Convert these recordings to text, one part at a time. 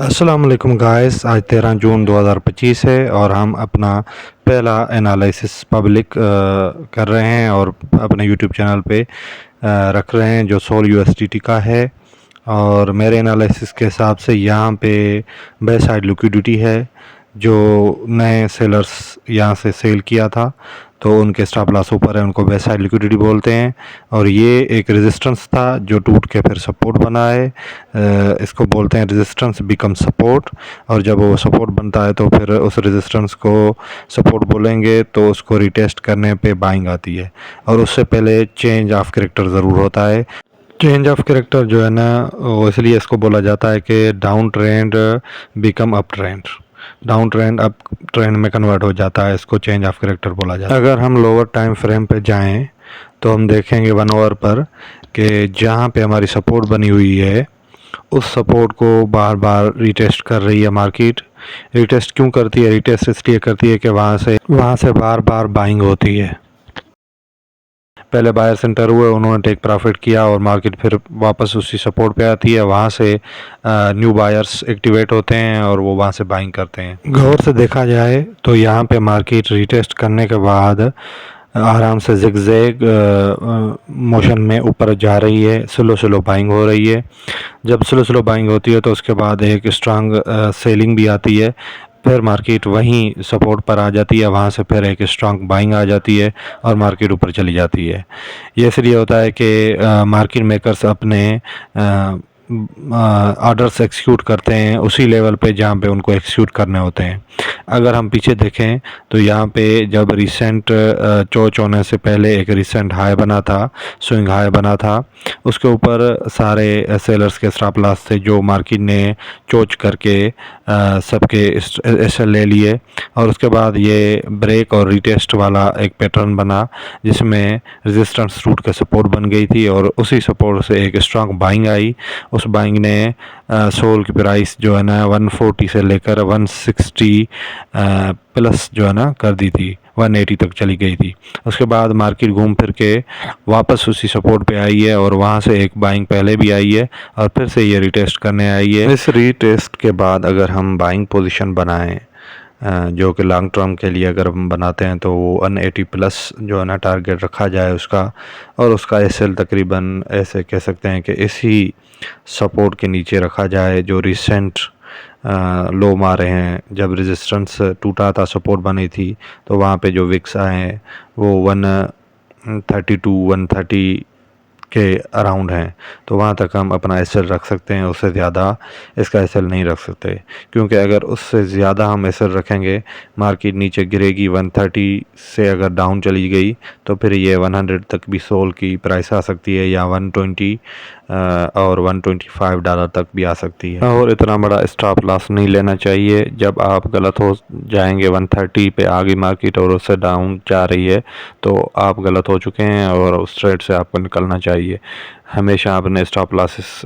अस्सलाम वालेकुम गाइस। आज 13 जून 2025 है और हम अपना पहला एनालिसिस पब्लिक कर रहे हैं और अपने यूट्यूब चैनल पे रख रहे हैं जो सोल यूएसडीटी का है। और मेरे एनालिसिस के हिसाब से यहाँ पे बेस्ट साइड लिक्विडिटी है। जो नए सेलर्स यहाँ से सेल किया था तो उनके स्टॉप लॉस ऊपर है, उनको बेस्ट साइड लिक्विडिटी बोलते हैं। और ये एक रेजिस्टेंस था जो टूट के फिर सपोर्ट बना है। इसको बोलते हैं रेजिस्टेंस बिकम सपोर्ट। और जब वो सपोर्ट बनता है तो फिर उस रेजिस्टेंस को सपोर्ट बोलेंगे तो उसको रिटेस्ट करने पे बाइंग आती है। और उससे पहले चेंज ऑफ कैरेक्टर ज़रूर होता है। चेंज ऑफ कैरेक्टर जो है ना वो इसलिए इसको बोला जाता है कि down trend become up trend, down trend up trend में कन्वर्ट हो जाता है, इसको चेंज ऑफ कैरेक्टर बोला जाता है। अगर हम लोअर टाइम फ्रेम पे जाएं तो हम देखेंगे 1 आवर पर कि जहाँ पे हमारी सपोर्ट बनी हुई है उस सपोर्ट को बार बार रिटेस्ट कर रही है मार्केट। रिटेस्ट क्यों करती है? रिटेस्ट इसलिए करती है कि वहाँ से बार बार बाइंग होती है। पहले बायर सेंटर हुए, उन्होंने टेक प्रॉफिट किया और मार्केट फिर वापस उसी सपोर्ट पे आती है। वहाँ से न्यू बायर्स एक्टिवेट होते हैं और वो वहाँ से बाइंग करते हैं। गौर से देखा जाए तो यहाँ पे मार्केट रिटेस्ट करने के बाद आराम से जिगजैग मोशन में ऊपर जा रही है, स्लो स्लो बाइंग हो रही है। जब स्लो स्लो बाइंग होती है तो उसके बाद एक स्ट्रांग सेलिंग भी आती है। फिर मार्केट वहीं सपोर्ट पर आ जाती है, वहाँ से फिर एक स्ट्रांग बाइंग आ जाती है और मार्केट ऊपर चली जाती है। ये इसलिए होता है कि मार्केट मेकर्स अपने ऑर्डर्स एक्सिक्यूट करते हैं उसी लेवल पे जहाँ पे उनको एक्सिक्यूट करने होते हैं। अगर हम पीछे देखें तो यहाँ पे जब रिसेंट चोच होने से पहले एक रिसेंट हाई बना था, स्विंग हाई बना था, उसके ऊपर सारे सेलर्स के स्टॉप लॉस थे जो मार्केट ने चोच करके सबके एसएल ले लिए। और उसके बाद ये ब्रेक और रिटेस्ट वाला एक पैटर्न बना जिसमें रेजिस्टेंस रूट का सपोर्ट बन गई थी और उसी सपोर्ट से एक स्ट्रांग बाइंग आई। उस बाइंग ने सोल की प्राइस जो है ना 140 से लेकर 160 प्लस जो है ना कर दी थी, 180 तक चली गई थी। उसके बाद मार्केट घूम फिर के वापस उसी सपोर्ट पे आई है और वहाँ से एक बाइंग पहले भी आई है और फिर से ये रिटेस्ट करने आई है। इस रिटेस्ट के बाद अगर हम बाइंग पोजीशन बनाएं जो कि लॉन्ग टर्म के लिए अगर हम बनाते हैं तो वो 180 प्लस जो है ना टारगेट रखा जाए उसका। और उसका एसएल तकरीबन ऐसे कह सकते हैं कि इसी सपोर्ट के नीचे रखा जाए जो रिसेंट लो मारे हैं। जब रेजिस्टेंस टूटा था, सपोर्ट बनी थी, तो वहाँ पे जो विक्स आए हैं वो 132 130 के अराउंड हैं। तो वहाँ तक हम अपना एसएल रख सकते हैं, उससे ज़्यादा इसका एसएल नहीं रख सकते, क्योंकि अगर उससे ज़्यादा हम एसएल रखेंगे मार्केट नीचे गिरेगी। 130 से अगर डाउन चली गई तो फिर ये 100 तक भी सोल की प्राइस आ सकती है या 120 और $125 तक भी आ सकती है। और इतना बड़ा स्टॉप लॉस नहीं लेना चाहिए। जब आप गलत हो जाएंगे 130 पे आ गई मार्केट और उससे डाउन जा रही है तो आप गलत हो चुके हैं और उस ट्रेड से आपको निकलना चाहिए। हमेशा अपने स्टॉप लॉसेस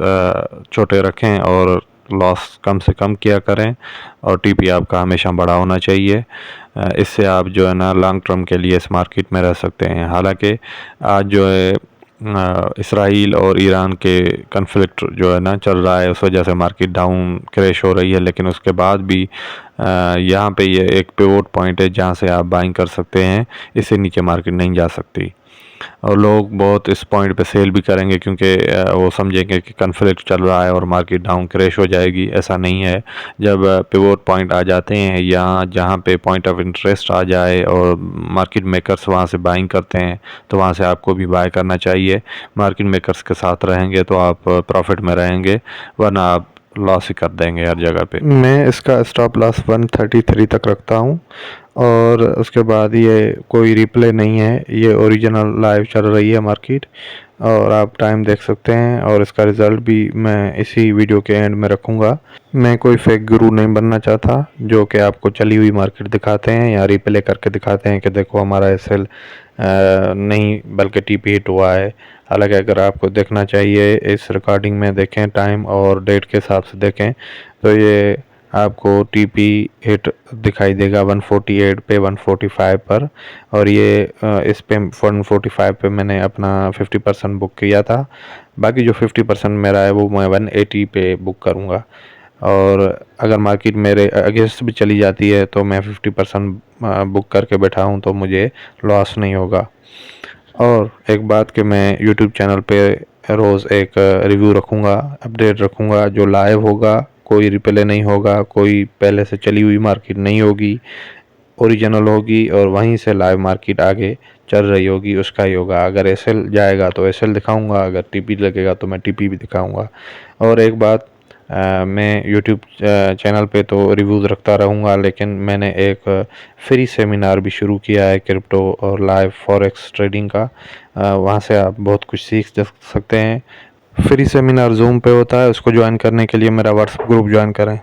छोटे रखें और लॉस कम से कम किया करें और टीपी आपका हमेशा बड़ा होना चाहिए। इससे आप जो है ना लॉन्ग टर्म के लिए इस मार्केट में रह सकते हैं। हालांकि आज जो है इसराइल और ईरान के कन्फ्लिक्ट जो है ना चल रहा है, उस वजह से मार्केट डाउन क्रैश हो रही है, लेकिन उसके बाद भी यहाँ पे ये एक पिवोट पॉइंट है जहाँ से आप बाइंग कर सकते हैं। इससे नीचे मार्केट नहीं जा सकती और लोग बहुत इस पॉइंट पे सेल भी करेंगे क्योंकि वो समझेंगे कि कन्फ्लिक्ट चल रहा है और मार्केट डाउन क्रैश हो जाएगी। ऐसा नहीं है। जब पिवोट पॉइंट आ जाते हैं या जहाँ पे पॉइंट ऑफ इंटरेस्ट आ जाए और मार्केट मेकर्स वहाँ से बाइंग करते हैं तो वहाँ से आपको भी बाय करना चाहिए। मार्केट मेकर्स के साथ रहेंगे तो आप प्रॉफिट में रहेंगे, वरना आप लॉस ही कर देंगे हर जगह पे। मैं इसका स्टॉप लॉस 133 तक रखता हूँ और उसके बाद ये कोई रिप्ले नहीं है, ये ओरिजिनल लाइव चल रही है मार्केट और आप टाइम देख सकते हैं। और इसका रिज़ल्ट भी मैं इसी वीडियो के एंड में रखूँगा। मैं कोई फेक गुरु नहीं बनना चाहता जो कि आपको चली हुई मार्केट दिखाते हैं या रिप्ले करके दिखाते हैं कि देखो हमारा एसएल नहीं बल्कि टीपी हिट हुआ है। हालांकि अगर आपको देखना चाहिए इस रिकॉर्डिंग में देखें, टाइम और डेट के हिसाब से देखें तो ये आपको टीपी हिट दिखाई देगा 148 पे 145 पर। और ये इस पे 145 पे मैंने अपना 50% बुक किया था। बाकी जो 50% मेरा है वो मैं 180 पे बुक करूँगा और अगर मार्केट मेरे अगेंस्ट भी चली जाती है तो मैं 50% बुक करके बैठा हूँ, तो मुझे लॉस नहीं होगा। और एक बात कि मैं यूट्यूब चैनल पे रोज़ एक रिव्यू रखूँगा, अपडेट रखूँगा, जो लाइव होगा, कोई रिप्ले नहीं होगा, कोई पहले से चली हुई मार्केट नहीं होगी, ओरिजिनल होगी और वहीं से लाइव मार्केट आगे चल रही होगी उसका ही होगा। अगर एसएल जाएगा तो एसएल दिखाऊंगा, अगर टीपी लगेगा तो मैं टीपी भी दिखाऊंगा। और एक बात, मैं यूट्यूब चैनल पे तो रिव्यूज़ रखता रहूँगा, लेकिन मैंने एक फ्री सेमिनार भी शुरू किया है क्रिप्टो और लाइव फॉरेक्स ट्रेडिंग का। वहाँ से आप बहुत कुछ सीख सकते हैं। फ्री सेमिनार जूम पे होता है, उसको ज्वाइन करने के लिए मेरा व्हाट्सएप ग्रुप ज्वाइन करें।